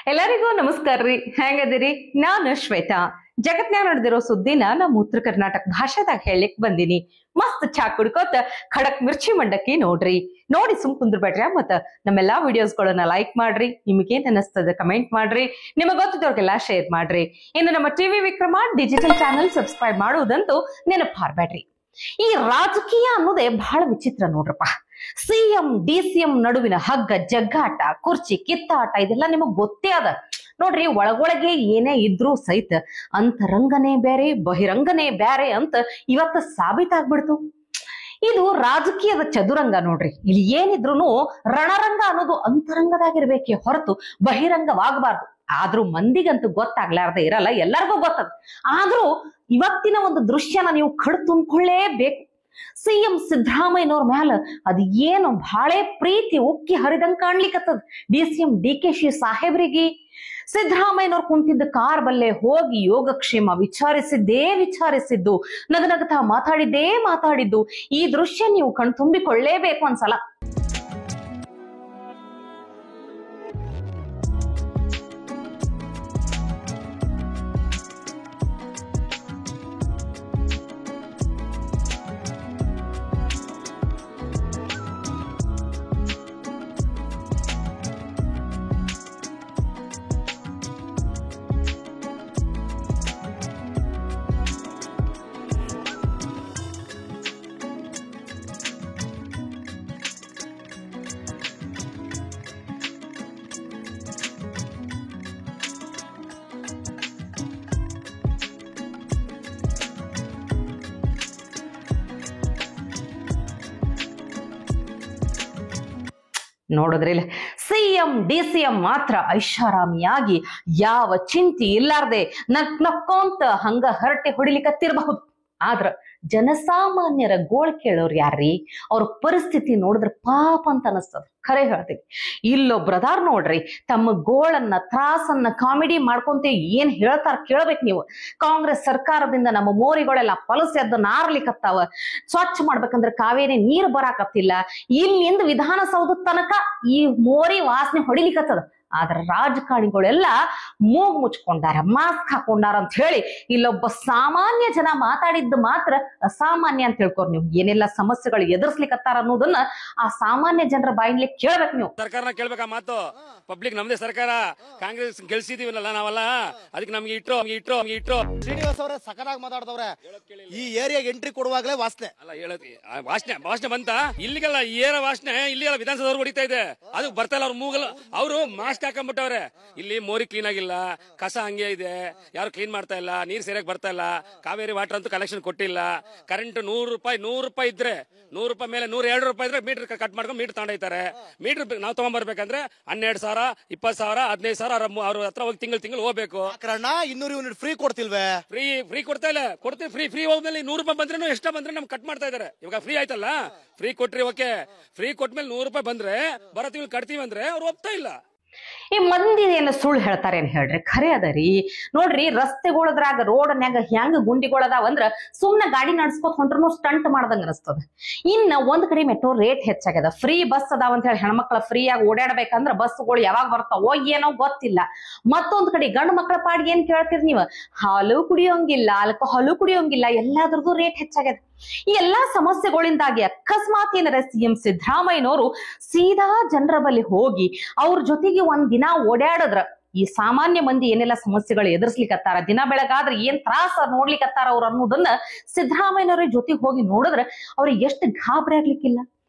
ಎಲ್ಲರಿಗೂ ನಮಸ್ಕಾರ ರೀ. ಹೆಂಗದಿರಿ? ನಾನು ಶ್ವೇತಾ. ಜಗತ್ನ್ಯಾಗ ನಡೆದಿರೋ ಸುದ್ದಿನ ನಮ್ಮ ಉತ್ತರ ಕರ್ನಾಟಕ ಭಾಷೆದಾಗ ಹೇಳಲಿಕ್ ಬಂದಿನಿ. ಮಸ್ತ್ ಚಾ ಕುಡ್ಕೋತ ಖಡಕ್ ಮಿರ್ಚಿ ಮಂಡಕ್ಕಿ ನೋಡ್ರಿ. ನೋಡಿ ಸುಮ್ ಕುಂದ್ರಬೇಡ್ರಿ. ಮತ್ತ ನಮ್ಮೆಲ್ಲಾ ವಿಡಿಯೋಸ್ಗಳನ್ನ ಲೈಕ್ ಮಾಡ್ರಿ. ನಿಮಗೇನ್ ಅನಿಸ್ತದ ಕಮೆಂಟ್ ಮಾಡ್ರಿ. ನಿಮಗ್ ಗೊತ್ತಿದ್ದವ್ರಿಗೆಲ್ಲಾ ಶೇರ್ ಮಾಡ್ರಿ. ಇನ್ನು ನಮ್ಮ TV Vikrama digital channel subscribe ಮಾಡುವುದಂತೂ ನೆನಪು ಹಾರ್ಬೇಡ್ರಿ. ಈ ರಾಜಕೀಯ ಅನ್ನೋದೇ ಬಹಳ ವಿಚಿತ್ರ ನೋಡ್ರಪ್ಪ. ಸಿಎಂ ಡಿಸಿಎಂ ನಡುವಿನ ಹಗ್ಗ ಜಗ್ಗಾಟ, ಕುರ್ಚಿ ಕಿತ್ತಾಟ ಇದೆಲ್ಲ ನಿಮಗ್ ಗೊತ್ತೇ ಅದ ನೋಡ್ರಿ. ಒಳಗೊಳಗೆ ಏನೇ ಇದ್ರೂ ಸಹಿತ ಅಂತರಂಗನೇ ಬೇರೆ ಬಹಿರಂಗನೇ ಬೇರೆ ಅಂತ ಇವತ್ತ ಸಾಬೀತಾಗ್ಬಿಡ್ತು. ಇದು ರಾಜಕೀಯದ ಚದುರಂಗ ನೋಡ್ರಿ. ಇಲ್ಲಿ ಏನಿದ್ರು ರಣರಂಗ ಅನ್ನೋದು ಅಂತರಂಗದಾಗಿರ್ಬೇಕೆ ಹೊರತು ಬಹಿರಂಗವಾಗಬಾರ್ದು. ಆದ್ರೂ ಮಂದಿಗಂತೂ ಗೊತ್ತಾಗ್ಲಾರ್ದೆ ಇರಲ್ಲ, ಎಲ್ಲರಿಗೂ ಗೊತ್ತದ. ಆದ್ರೂ ಇವತ್ತಿನ ಒಂದು ದೃಶ್ಯನ ನೀವು ಕಡು ತುಂಬಿಕೊಳ್ಳೇಬೇಕು. ಸಿಎಂ ಸಿದ್ದರಾಮಯ್ಯನವ್ರ ಮ್ಯಾಲ ಅದ್ ಏನು ಬಹಳ ಪ್ರೀತಿ ಉಕ್ಕಿ ಹರಿದಂಗ್ ಕಾಣ್ಲಿಕ್ಕತ್ತದ. ಡಿಸಿಎಂ ಡಿಕೆಶಿ ಸಾಹೇಬ್ರಿಗೆ ಸಿದ್ದರಾಮಯ್ಯನವ್ರು ಕುಂತಿದ್ದ ಕಾರ್ ಬಲ್ಲೆ ಹೋಗಿ ಯೋಗಕ್ಷೇಮ ವಿಚಾರಿಸಿದ್ದು, ನಗನಗತಾ ಮಾತಾಡಿದ್ದು. ಈ ದೃಶ್ಯ ನೀವು ಕಣ್ತುಂಬಿಕೊಳ್ಳೇಬೇಕು ಅನ್ಸಲ. ನೋಡಿದ್ರಿಲ್ಲ, ಸಿಎಂ ಡಿಸಿಎಂ ಮಾತ್ರ ಐಷಾರಾಮಿಯಾಗಿ ಯಾವ ಚಿಂತೆ ಇಲ್ಲಾರ್ದೆ ನಕ್ಕೊಂತ ಹಂಗ ಹರಟೆ ಹೊಡಿಲಿಕ್ಕತ್ತಿರಬಹುದು. ಆದ್ರ ಜನಸಾಮಾನ್ಯರ ಗೋಳ್ ಕೇಳೋರು ಯಾರ್ರೀ? ಅವ್ರ ಪರಿಸ್ಥಿತಿ ನೋಡಿದ್ರೆ ಪಾಪ ಅಂತ ಅನಿಸ್ತದ. ಖರೆ ಹೇಳ್ತೀವಿ. ಇಲ್ಲೊಬ್ರದಾರ್ ನೋಡ್ರಿ, ತಮ್ಮ ಗೋಳನ್ನ ತ್ರಾಸನ್ನ ಕಾಮಿಡಿ ಮಾಡ್ಕೊಂತ ಏನ್ ಹೇಳ್ತಾರ ಕೇಳ್ಬೇಕು ನೀವು. ಕಾಂಗ್ರೆಸ್ ಸರ್ಕಾರದಿಂದ ನಮ್ಮ ಮೋರಿಗಳೆಲ್ಲ ಫಲಸ ಎದ್ದು ನಾರ್ಲಿಕ್ಕತ್ತಾವ. ಸ್ವಚ್ಛ ಮಾಡ್ಬೇಕಂದ್ರೆ ಕಾವೇರಿ ನೀರು ಬರಾಕತ್ತಿಲ್ಲ. ಇಲ್ಲಿಂದ ವಿಧಾನಸೌಧ ತನಕ ಈ ಮೋರಿ ವಾಸನೆ ಹೊಡಿಲಿಕ್ಕತ್ತದ. ಆದ್ರ ರಾಜಕಾರಣಿಗಳೆಲ್ಲ ಮೂಗ್ ಮುಚ್ಕೊಂಡಾರ, ಮಾಸ್ಕ್ ಹಾಕೊಂಡಾರ ಅಂತ ಹೇಳಿ ಇಲ್ಲೊಬ್ಬ ಸಾಮಾನ್ಯ ಜನ ಮಾತಾಡಿದ್ದು ಮಾತ್ರ ಅಸಾಮಾನ್ಯ ಅಂತ ಹೇಳ್ಕೊರ್ ನೀವು. ಏನೆಲ್ಲ ಸಮಸ್ಯೆಗಳು ಎದುರಿಸ್ಲಿಕ್ಕತ್ತಾರ ಅನ್ನೋದನ್ನ ಆ ಸಾಮಾನ್ಯ ಜನರ ಬಾಯಿಲಿ ಕೇಳ್ಬೇಕು ನೀವು. ಸರ್ಕಾರನ ಕೇಳ್ಬೇಕಾ ಮಾತು? ಪಬ್ಲಿಕ್ ನಮ್ದೇ ಸರ್ಕಾರ, ಕಾಂಗ್ರೆಸ್ ಗೆಲ್ಸಿದೀವಲ್ಲ ನಾವಲ್ಲ, ಅದಕ್ಕೆ ನಮ್ಗೆ ಇಟ್ರು ಶ್ರೀನಿವಾಸ್ ಅವರೇ ಸಕರಾಗಿ ಮಾತಾಡ್ದವ್ರೆ. ಈ ಏರಿಯಾಗೆ ಎಂಟ್ರಿ ಕೊಡುವಾಗಲೇ ವಾಸನೆ ಅಲ್ಲ ಹೇಳತಿ ವಾಸನೆ ಬಂತ. ಇಲ್ಲಿಗೆಲ್ಲ ಈ ಏರ ವಾಸನೆ ಇಲ್ಲಿಗೆಲ್ಲ ವಿಧಾನಸೌಧ ಹೊಡಿತಾ ಇದೆ. ಅದು ಬರ್ತಾ ಇಲ್ಲ ಅವ್ರ ಮೂಗಲ್ಲ. ಅವರು ಮಾಸ್ಕ್ ಹಾಕೊಂಡ್ಬಿಟ್ಟವ್ರೆ. ಇಲ್ಲಿ ಮೋರಿ ಕ್ಲೀನ್ ಆಗಿಲ್ಲ, ಕಸ ಹಂಗೆ ಇದೆ, ಯಾರು ಕ್ಲೀನ್ ಮಾಡ್ತಾ ಇಲ್ಲ, ನೀರ್ ಸರಿಯಾಗಿ ಬರ್ತಾ ಇಲ್ಲ. ಕಾವೇರಿ ವಾಟರ್ ಅಂತೂ ಕಲೆಕ್ಷನ್ ಕೊಟ್ಟಿಲ್ಲ. ಕರೆಂಟ್ ₹100 ಇದ್ರೆ ₹100 ಮೇಲೆ ₹102 ಇದ್ರೆ ಮೀಟರ್ ಕಟ್ ಮಾಡ್ಕೊಂಡು ಮೀಟರ್ ತಗೊಂಡೋಯ್ತಾರೆ. ಮೀಟರ್ ನಾವು ತಗೊಂಡ್ಬರ್ಬೇಕಂದ್ರೆ 12,000 20,000 15,000 ಅವ್ರ ಹತ್ರ ಹೋಗಿ ತಿಂಗಳು ಹೋಗ್ಬೇಕು. 200 ಯೂನಿಟ್ ಫ್ರೀ ಕೊಡ್ತಿಲ್ವೇ? ಫ್ರೀ ಕೊಡ್ತಾ ಇಲ್ಲ. ಕೊಡ್ತೀವಿ. ಫ್ರೀ ಹೋದ್ಮೇಲೆ ₹100 ಬಂದ್ರೆ ಎಷ್ಟ ಬಂದ್ರೆ ನಮ್ಗೆ ಕಟ್ ಮಾಡ್ತಾ ಇದಾರೆ. ಇವಾಗ ಫ್ರೀ ಆಯ್ತಲ್ಲ, ಫ್ರೀ ಕೊಟ್ರಿ ಓಕೆ. ಫ್ರೀ ಕೊಟ್ಮೇಲೆ ₹100 ಬಂದ್ರೆ ಬರೋ ತಿಂಗಳು ಕಟ್ತೀವಿ ಅಂದ್ರೆ ಅವ್ರು ಒಪ್ತಾ ಇಲ್ಲ. ಈ ಮಂದಿ ಏನು ಸುಳ್ಳು ಹೇಳ್ತಾರೆ ಏನ್ ಹೇಳ್ರಿ? ಖರೆ ಅದರಿ. ನೋಡ್ರಿ, ರಸ್ತೆಗಳದ್ರಾಗ ರೋಡ್ನ್ಯಾಗ ಹೆಂಗ ಗುಂಡಿಗಳದಾವ ಅಂದ್ರ ಸುಮ್ನೆ ಗಾಡಿ ನಡ್ಸ್ಕೊತ್ ಹೊಂಟ್ರು ಸ್ಟಂಟ್ ಮಾಡ್ದಂಗ ಅನಿಸ್ತದ. ಇನ್ನ ಒಂದ್ ಕಡೆ ಮೆಟ್ರೋ ರೇಟ್ ಹೆಚ್ಚಾಗ್ಯದ. ಫ್ರೀ ಬಸ್ ಅದಾವ ಅಂತ ಹೇಳಿ ಹೆಣ್ಮಕ್ಳ ಫ್ರೀ ಆಗಿ ಓಡಾಡ್ಬೇಕಂದ್ರ ಬಸ್ಗಳು ಯಾವಾಗ ಬರ್ತಾವೋ ಏನೋ ಗೊತ್ತಿಲ್ಲ. ಮತ್ತೊಂದ್ ಕಡೆ ಗಂಡು ಮಕ್ಳ ಪಾಡಿಗೆ ಏನ್ ಕೇಳ್ತೀರಿ ನೀವು? ಹಾಲು ಕುಡಿಯೋಂಗಿಲ್ಲ, ಆಲ್ಕೋಹಾಲು ಕುಡಿಯೋಂಗಿಲ್ಲ, ಎಲ್ಲಾದ್ರದ್ದು ರೇಟ್ ಹೆಚ್ಚಾಗ್ಯದ. ಈ ಎಲ್ಲಾ ಸಮಸ್ಯೆಗಳಿಂದಾಗಿ ಅಕಸ್ಮಾತ್ ಏನಾರ ಸಿಎಂ ಸಿದ್ದರಾಮಯ್ಯನವರು ಸೀದಾ ಜನರ ಬಳಿ ಹೋಗಿ ಅವ್ರ ಜೊತೆಗೆ ಒಂದ್ ದಿನ ಓಡಾಡದ್ರ ಈ ಸಾಮಾನ್ಯ ಮಂದಿ ಏನೆಲ್ಲ ಸಮಸ್ಯೆಗಳು ಎದುರಿಸ್ಲಿಕ್ಕತ್ತಾರ, ದಿನ ಬೆಳಗಾದ್ರೆ ಏನ್ ತ್ರಾಸ ನೋಡ್ಲಿಕ್ಕತ್ತಾರ ಅವ್ರು ಅನ್ನೋದನ್ನ ಸಿದ್ದರಾಮಯ್ಯನವ್ರ ಜೊತೆಗೆ ಹೋಗಿ ನೋಡಿದ್ರೆ ಅವ್ರಿಗೆ ಎಷ್ಟು ಗಾಬರಿ ಆಗ್ಲಿಕ್ಕಿಲ್ಲ.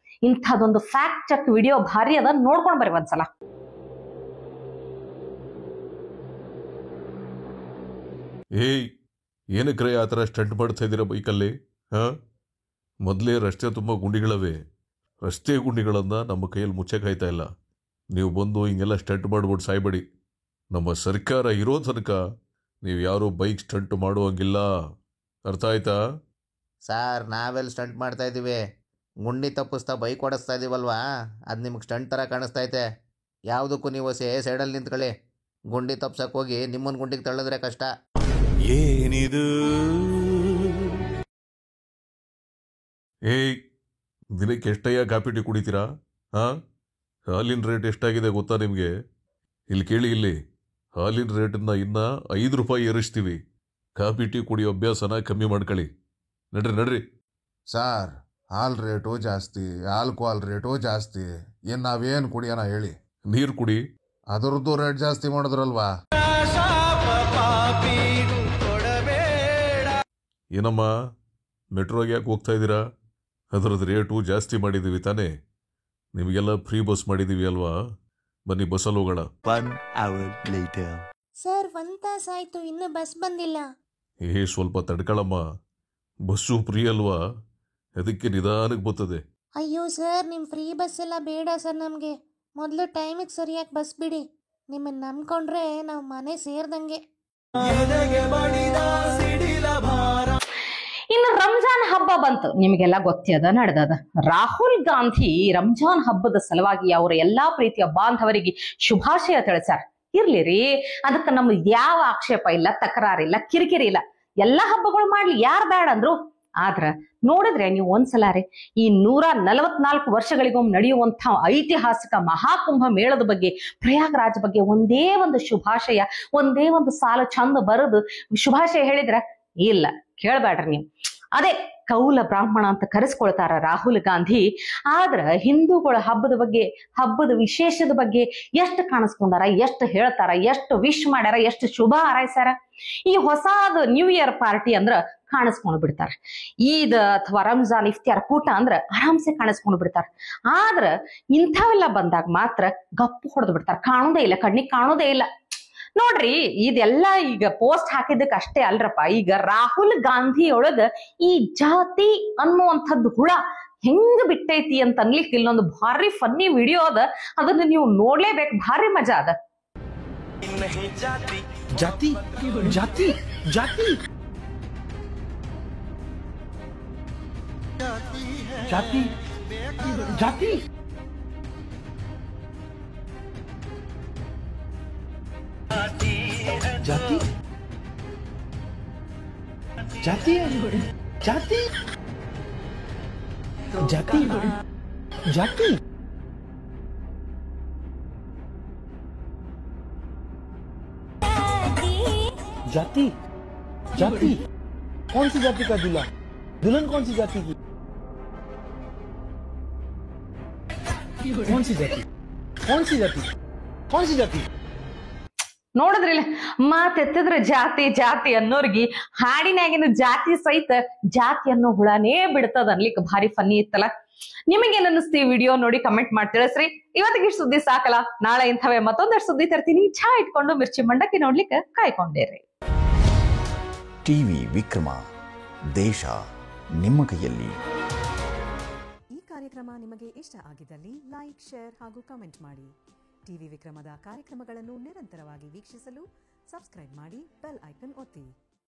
ಇಂಥದೊಂದು ಫ್ಯಾಕ್ಟ್ ಚೆಕ್ ವಿಡಿಯೋ ಭಾರಿ ಅದ, ನೋಡ್ಕೊಂಡ್ ಬರ್ರಿ ಒಂದ್ಸಲ. ಏನಕ್ರೆ ಆ ಥರ ಸ್ಟಂಟ್ ಮಾಡ್ತಾ ಇದ್ದೀರಾ ಬೈಕಲ್ಲಿ? ಮೊದಲೇ ರಸ್ತೆ ತುಂಬ ಗುಂಡಿಗಳವೆ. ರಸ್ತೆ ಗುಂಡಿಗಳನ್ನು ನಮ್ಮ ಕೈಯಲ್ಲಿ ಮುಚ್ಚಕ್ಕಾಯ್ತಾ ಇಲ್ಲ. ನೀವು ಬಂದು ಹಿಂಗೆಲ್ಲ ಸ್ಟಂಟ್ ಮಾಡ್ಬಿಟ್ಟು ಸಾಯ್ಬೇಡಿ. ನಮ್ಮ ಸರ್ಕಾರ ಇರೋ ತನಕ ನೀವು ಯಾರೂ ಬೈಕ್ ಸ್ಟಂಟ್ ಮಾಡುವಂಗಿಲ್ಲ. ಅರ್ಥ ಆಯ್ತಾ? ಸಾರ್, ನಾವೆಲ್ಲಿ ಸ್ಟಂಟ್ ಮಾಡ್ತಾ ಇದ್ದೀವಿ? ಗುಂಡಿ ತಪ್ಪಿಸ್ತಾ ಬೈಕ್ ಓಡಿಸ್ತಾ ಇದ್ದೀವಲ್ವಾ, ಅದು ನಿಮ್ಗೆ ಸ್ಟಂಟ್ ಥರ ಕಾಣಿಸ್ತೈತೆ. ಯಾವುದಕ್ಕೂ ನೀವು ಸೈಡಲ್ಲಿ ನಿಂತ್ಕೊಳ್ಳಿ. ಗುಂಡಿ ತಪ್ಸಕ್ಕೆ ಹೋಗಿ ನಿಮ್ಮನ್ನು ಗುಂಡಿಗೆ ತಳ್ಳಿದ್ರೆ ಕಷ್ಟ. ಏನಿದು? ದಿನಕ್ಕೆ ಎಷ್ಟಯ್ಯ ಕಾಫಿ ಟೀ ಕುಡಿತೀರಾ? ಹಾಲಿನ ರೇಟ್ ಎಷ್ಟಾಗಿದೆ ಗೊತ್ತಾ ನಿಮಗೆ? ಇಲ್ಲಿ ಕೇಳಿ, ಇಲ್ಲಿ ಹಾಲಿನ ರೇಟನ್ನ ಇನ್ನ 5 ರೂಪಾಯಿ ಏರಿಸ್ತೀವಿ. ಕಾಫಿ ಟೀ ಕುಡಿಯೋ ಅಭ್ಯಾಸನ ಕಮ್ಮಿ ಮಾಡ್ಕೊಳ್ಳಿ. ನಡ್ರಿ. ಸಾರ್, ಹಾಲ್ ರೇಟು ಜಾಸ್ತಿ, ಆಲ್ಕೋಹಾಲ್ ರೇಟು ಜಾಸ್ತಿ, ಏನ್ ನಾವೇನು ಕುಡಿಯೋಣ ಹೇಳಿ? ನೀರು ಕುಡಿ. ಅದರದ್ದು ರೇಟ್ ಜಾಸ್ತಿ ಮಾಡಿದ್ರಲ್ವಾ? ಏನಮ್ಮ, ಮೆಟ್ರೋಗೆ ಯಾಕೆ ಹೋಗ್ತಾ ಇದ್ದೀರಾ? ಅದರದ್ದು ರೇಟು ಜಾಸ್ತಿ ಮಾಡಿದ್ದೀವಿ ತಾನೇ? ನಿಮಗೆಲ್ಲ ಫ್ರೀ ಬಸ್ ಮಾಡಿದ್ದೀವಿ ಅಲ್ವಾ? ಬನ್ನಿ ಬಸ್ಸಲ್ಲಿ ಹೋಗೋಣ. ಸರ್ 1 ತಾಸಾಯ್ತು, ಇನ್ನೂ ಬಸ್ ಬಂದಿಲ್ಲ. ಸ್ವಲ್ಪ ತಡ್ಕೊಳಮ್ಮ, ಬಸ್ಸು ಫ್ರೀ ಅಲ್ವಾ, ಅದಕ್ಕೆ ನಿಧಾನಕ್ಕೆ ಬರ್ತದೆ. ಅಯ್ಯೋ ಸರ್, ನಿಮ್ಮ ಫ್ರೀ ಬಸ್ ಎಲ್ಲ ಬೇಡ ಸರ್ ನಮಗೆ. ಮೊದಲು ಟೈಮಿಗೆ ಸರಿಯಾಗಿ ಬಸ್ ಬಿಡಿ. ನಿಮ್ಮನ್ನು ನಂಬ್ಕೊಂಡ್ರೆ ನಾವು ಮನೆ ಸೇರ್ದಂಗೆ. ಇನ್ನು ರಂಜಾನ್ ಹಬ್ಬ ಬಂತು, ನಿಮಗೆಲ್ಲ ಗೊತ್ತದ ನಡೆದದ. ರಾಹುಲ್ ಗಾಂಧಿ ರಂಜಾನ್ ಹಬ್ಬದ ಸಲುವಾಗಿ ಅವರ ಎಲ್ಲಾ ಪ್ರೀತಿಯ ಬಾಂಧವರಿಗೆ ಶುಭಾಶಯ ತಿಳಿಸ್ಯಾರ. ಇರ್ಲಿರಿ, ಅದಕ್ಕೆ ನಮ್ಗೆ ಯಾವ ಆಕ್ಷೇಪ ಇಲ್ಲ, ತಕರಾರಿಲ್ಲ, ಕಿರಿಕಿರಿ ಇಲ್ಲ. ಎಲ್ಲಾ ಹಬ್ಬಗಳು ಮಾಡ್ಲಿ, ಯಾರು ಬೇಡ ಅಂದ್ರು. ಆದ್ರ ನೋಡಿದ್ರೆ ನೀವು ಒಂದ್ಸಲ ರೀ, ಈ 144 ವರ್ಷಗಳಿಗೊಮ್ಮೆ ನಡೆಯುವಂತ ಐತಿಹಾಸಿಕ ಮಹಾಕುಂಭ ಮೇಳದ ಬಗ್ಗೆ, ಪ್ರಯಾಗ್ರಾಜ್ ಬಗ್ಗೆ ಒಂದೇ ಒಂದು ಶುಭಾಶಯ, ಒಂದೇ ಒಂದು ಸಾಲು ಚಂದ ಬರೆದು ಶುಭಾಶಯ ಹೇಳಿದ್ರ ಇಲ್ಲ, ಕೇಳ್ಬೇಡ್ರಿ ನೀವು. ಅದೇ ಕೌಲ ಬ್ರಾಹ್ಮಣ ಅಂತ ಕರೆಸ್ಕೊಳ್ತಾರ ರಾಹುಲ್ ಗಾಂಧಿ. ಆದ್ರ ಹಿಂದೂಗಳ ಹಬ್ಬದ ಬಗ್ಗೆ, ಹಬ್ಬದ ವಿಶೇಷದ ಬಗ್ಗೆ ಎಷ್ಟು ಕಾಣಿಸ್ಕೊಂಡಾರ, ಎಷ್ಟು ಹೇಳ್ತಾರ, ಎಷ್ಟು ವಿಶ್ ಮಾಡ್ಯಾರ, ಎಷ್ಟು ಶುಭ ಹಾರೈಸ್ಯಾರ. ಈ ಹೊಸಾದ ನ್ಯೂ ಇಯರ್ ಪಾರ್ಟಿ ಅಂದ್ರ ಕಾಣಿಸ್ಕೊಂಡು ಬಿಡ್ತಾರ. ಈದ್ ಅಥವಾ ರಂಜಾನ್ ಇಫ್ತಿಯಾರ್ ಕೂಟ ಅಂದ್ರ ಆರಾಮ್ಸೆ ಕಾಣಿಸ್ಕೊಂಡು ಬಿಡ್ತಾರ. ಆದ್ರ ಇಂಥವೆಲ್ಲ ಬಂದಾಗ ಮಾತ್ರ ಗಪ್ಪು ಹೊಡೆದು ಬಿಡ್ತಾರ, ಕಾಣೋದೇ ಇಲ್ಲ, ಕಣ್ಣಿಗೆ ಕಾಣೋದೇ ಇಲ್ಲ. ನೋಡ್ರಿ, ಇದೆಲ್ಲ ಈಗ ಪೋಸ್ಟ್ ಹಾಕಿದ್ದಕ್ಕೆ ಅಷ್ಟೇ ಅಲ್ರಪ್ಪ. ಈಗ ರಾಹುಲ್ ಗಾಂಧಿ ಒಳಗ ಈ ಜಾತಿ ಅನ್ನುವಂಥದ್ದು ಹುಳ ಹೆಂಗ್ ಬಿಟ್ಟೈತಿ ಅಂತ ಅನ್ಲಿಕ್ಕೆ ಇಲ್ಲೊಂದು ಭಾರಿ ಫನ್ನಿ ವಿಡಿಯೋ ಅದ, ಅದನ್ನ ನೀವು ನೋಡ್ಲೇಬೇಕು, ಭಾರಿ ಮಜಾ ಅದ. ಜಾತಿ ಜಾತಿ ಜಾತಿ ಜಾತಿ ಜಾತಿ ಜಾತಿ ಜಾತಿ ಜಾತಿ ಜಾತಿ ಜಾತಿ जाति जाति कौन सी जाति का दूल्हा? दुल्हन कौन सी जाति की? कौन सी जाति? कौन सी जाति? कौन सी जाति? ನೋಡಿದ್ರಿಲ್ಲ, ಮಾತೆತ್ತಿದ್ರೆ ಜಾತಿ ಜಾತಿ ಅನ್ನೋರ್ಗಿ ಹಾಡಿನಾಗಿನ ಜಾತಿ ಸಹಿತ ಜಾತಿ ಅನ್ನೋ ಹುಳನೇ ಬಿಡ್ತದ ಅನ್ಲಿಕ್ಕೆ ಭಾರಿ ಫನ್ನಿ ಇತ್ತಲ್ಲ. ನಿಮಗೇನ್ ಅನ್ನಿಸ್ತಿ ವಿಡಿಯೋ ನೋಡಿ ಕಮೆಂಟ್ ಮಾಡಿ ತಿಳಿಸ್ರಿ. ಇವತ್ತಿಗೆ ಇಷ್ಟು ಸುದ್ದಿ ಸಾಕಲ್ಲ, ನಾಳೆ ಇಂಥವೇ ಮತ್ತೊಂದಷ್ಟು ಸುದ್ದಿ ತರ್ತೀನಿ. ಚಾ ಇಟ್ಕೊಂಡು ಮಿರ್ಚಿ ಮಂಡಕ್ಕಿ ನೋಡ್ಲಿಕ್ಕೆ ಕಾಯ್ಕೊಂಡಿರಿ. ಟಿವಿ ವಿಕ್ರಮ, ದೇಶ ನಿಮ್ಮ ಕೈಯಲ್ಲಿ. ಈ ಕಾರ್ಯಕ್ರಮ ನಿಮಗೆ ಇಷ್ಟ ಆಗಿದ್ದಲ್ಲಿ ಲೈಕ್, ಶೇರ್ ಹಾಗೂ ಕಮೆಂಟ್ ಮಾಡಿ. ಟಿವಿ ವಿಕ್ರಮದ ಕಾರ್ಯಕ್ರಮಗಳನ್ನು ನಿರಂತರವಾಗಿ ವೀಕ್ಷಿಸಲು ಸಬ್ಸ್ಕ್ರೈಬ್ ಮಾಡಿ, ಬೆಲ್ ಐಕನ್ ಒತ್ತಿ.